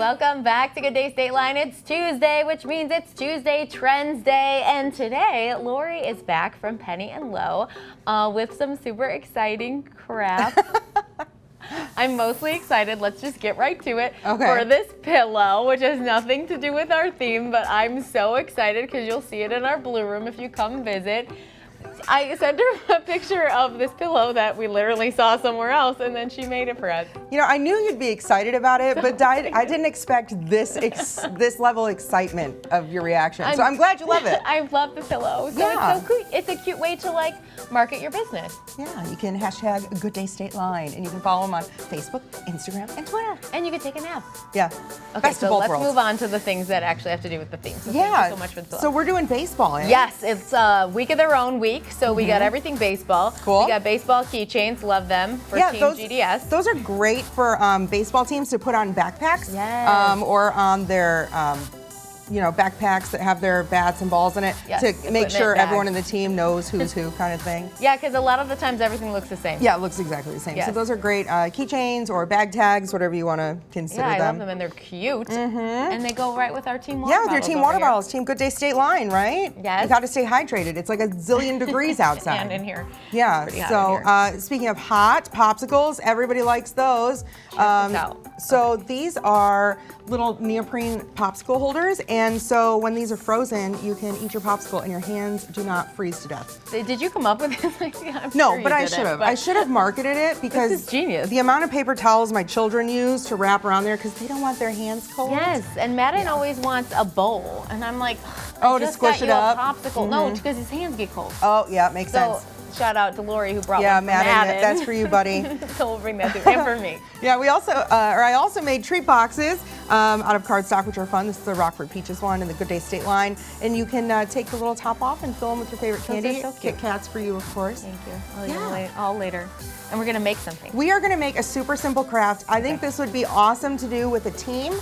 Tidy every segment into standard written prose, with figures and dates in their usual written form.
Welcome back to Good Day State Line. It's Tuesday, which means it's Tuesday Trends Day. And today, Lori is back from Penny and Low with some super exciting crafts. I'm mostly excited. Let's just get right to it for this pillow, which has nothing to do with our theme, but I'm so excited because you'll see it in our Blue Room if you come visit. I sent her a picture of this pillow that we literally saw somewhere else, and then she made it for us. You know, I knew you'd be excited about it, but I didn't expect this level of excitement of your reaction. So I'm glad you love it. I love the pillow. So yeah. It's so cute. It's a cute way to like market your business. Yeah, you can hashtag Good Day State Line, and you can follow them on Facebook, Instagram, and Twitter. And you can take a nap. Yeah. Okay, Best of so both let's worlds. move on to the things that actually have to do with the theme. So yeah. Thank you so much for the pillow. So we're doing baseball, eh? Yes, it's a week of their own week. So we got everything baseball. Cool. We got baseball keychains. Love them for Team GDS. Those are great for baseball teams to put on backpacks. Yes. Or on their backpacks that have their bats and balls in it to make sure everyone in the team knows who's who kind of thing. Yeah, because a lot of the times everything looks the same. Yeah, it looks exactly the same. Yes. So those are great keychains or bag tags, whatever you want to consider them. Yeah, I love them, and they're cute. And they go right with our team water bottles. Yeah, with your team water here. bottles, Team Good Day State Line, right? Yes. You got to stay hydrated. It's like a zillion degrees outside. And in here. Yeah, so speaking of hot popsicles, everybody likes those. So these are little neoprene popsicle holders, and so when these are frozen, you can eat your popsicle and your hands do not freeze to death. Did you come up with this idea? No, but I should have. I should have marketed it because this is genius. The amount of paper towels my children use to wrap around there because they don't want their hands cold. Yes, and Madden always wants a bowl, and I'm like, to squish it up. A popsicle. No, because his hands get cold. Oh yeah, makes sense. Shout out to Lori who brought one from Madden. That's for you, buddy. So we'll bring that to and for me. Yeah, we also, I also made treat boxes out of cardstock, which are fun. This is the Rockford Peaches one and the Good Day State Line. And you can take the little top off and fill them with your favorite candy. So cute. Kit Kats for you, of course. Thank you. I'll eat them all later. And we're gonna make something. We are gonna make a super simple craft. I think this would be awesome to do with a team.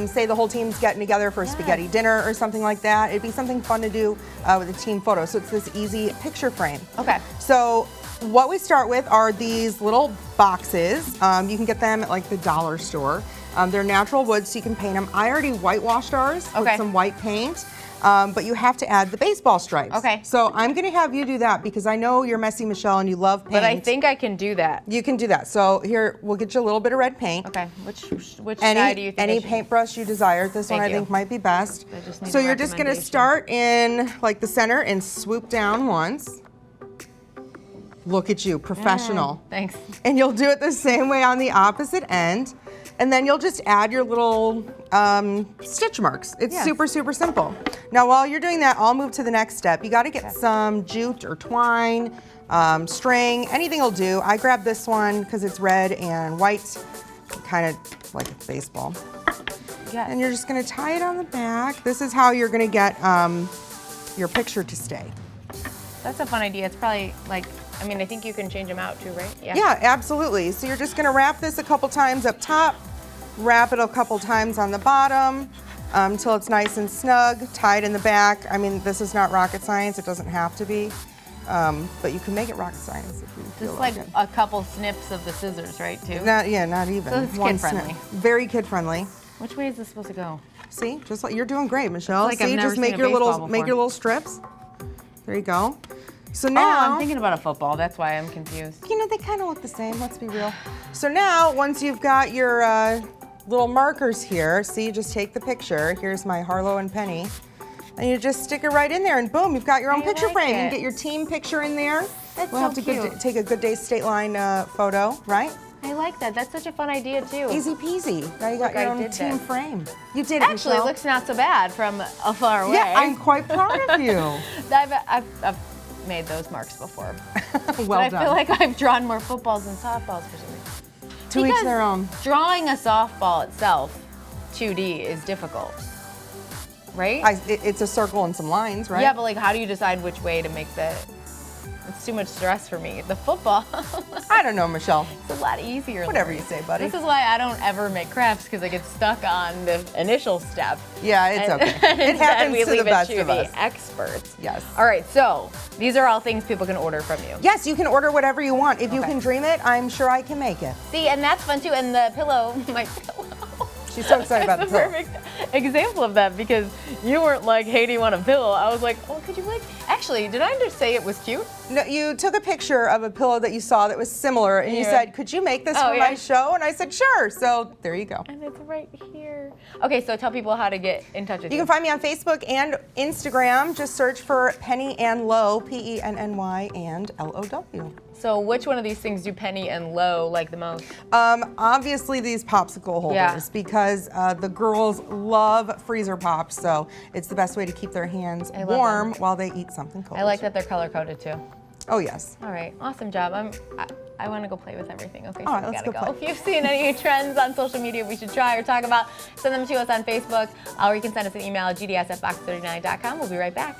Say the whole team's getting together for a spaghetti dinner or something like that. It'd be something fun to do with a team photo. So it's this easy picture frame. Okay. So what we start with are these little boxes. You can get them at like the dollar store. They're natural wood, so you can paint them. I already whitewashed ours with some white paint. But you have to add the baseball stripes. Okay. So I'm going to have you do that because I know you're messy, Michelle, and you love paint. But I think I can do that. You can do that. So here, we'll get you a little bit of red paint. Okay. Which side do you think Any paintbrush you desire. This one I think might be best. So you're just going to start in like the center and swoop down once. Look at you, professional. Thanks. And you'll do it the same way on the opposite end. And then you'll just add your little stitch marks. It's super, super simple. Now, while you're doing that, I'll move to the next step. You got to get some jute or twine, string, anything will do. I grabbed this one because it's red and white, kind of like a baseball. Yes. And you're just going to tie it on the back. This is how you're going to get your picture to stay. That's a fun idea. It's probably like, I mean, I think you can change them out too, right? Yeah, absolutely. So you're just going to wrap this a couple times up top, wrap it a couple times on the bottom until it's nice and snug, tie it in the back. I mean, this is not rocket science. It doesn't have to be, but you can make it rocket science if you feel Just like like it. a couple snips of the scissors, right, too? Not even. So it's One kid-friendly. snip. Very kid-friendly. Which way is this supposed to go? See, just like you're doing great, Michelle. It's like See, I've never just make seen a your baseball little strips. There you go. So now, I'm thinking about a football. That's why I'm confused. You know, they kind of look the same, let's be real. So now, once you've got your little markers here, see, just take the picture. Here's my Harlow and Penny. And you just stick it right in there, and boom, you've got your own picture frame. You can get your team picture in there. We'll have to take a Good Day State Line photo, right? I like that. That's such a fun idea, too. Easy peasy. Now you got your own team frame. You did it, Actually, Michelle. it looks not so bad from afar away. Yeah, I'm quite proud of you. I've made those marks before. Well I done. feel like I've drawn more footballs than softballs for some reason. To each their own. Drawing a softball itself, 2D, is difficult, right? It's a circle and some lines, right? Yeah, but like, how do you decide which way to make the? It's too much stress for me. The football. I don't know, Michelle. It's a lot easier. Whatever you say, buddy. This is why I don't ever make crafts, because I get stuck on the initial step. Yeah, it's okay. It happens to the best of us. The experts. Yes. All right, so these are all things people can order from you. Yes, you can order whatever you want. If you can dream it, I'm sure I can make it. See, and that's fun too. And the pillow, my pillow. She's so excited about the That's a pillow. perfect example of that because you weren't like, hey, do you want a pillow? I was like, oh, could you like, actually, did I just say it was cute? No, you took a picture of a pillow that you saw that was similar, and you Yeah. said, could you make this Oh, for yeah. my show? And I said, sure. So there you go. And it's right here. Okay, so tell people how to get in touch with you. You can find me on Facebook and Instagram. Just search for Penny and Low, Penny and LOW. So which one of these things do Penny and Low like the most? Obviously these popsicle holders Yeah. because the girls love freezer pops, so it's the best way to keep their hands love warm while they eat something cold. I like that they're color coded too. Oh yes. All right, awesome job. I want to go play with everything. Okay, so All right, we let's gotta go go. play. If you've seen any trends on social media we should try or talk about, send them to us on Facebook, or you can send us an email at gds@fox39.com. We'll be right back.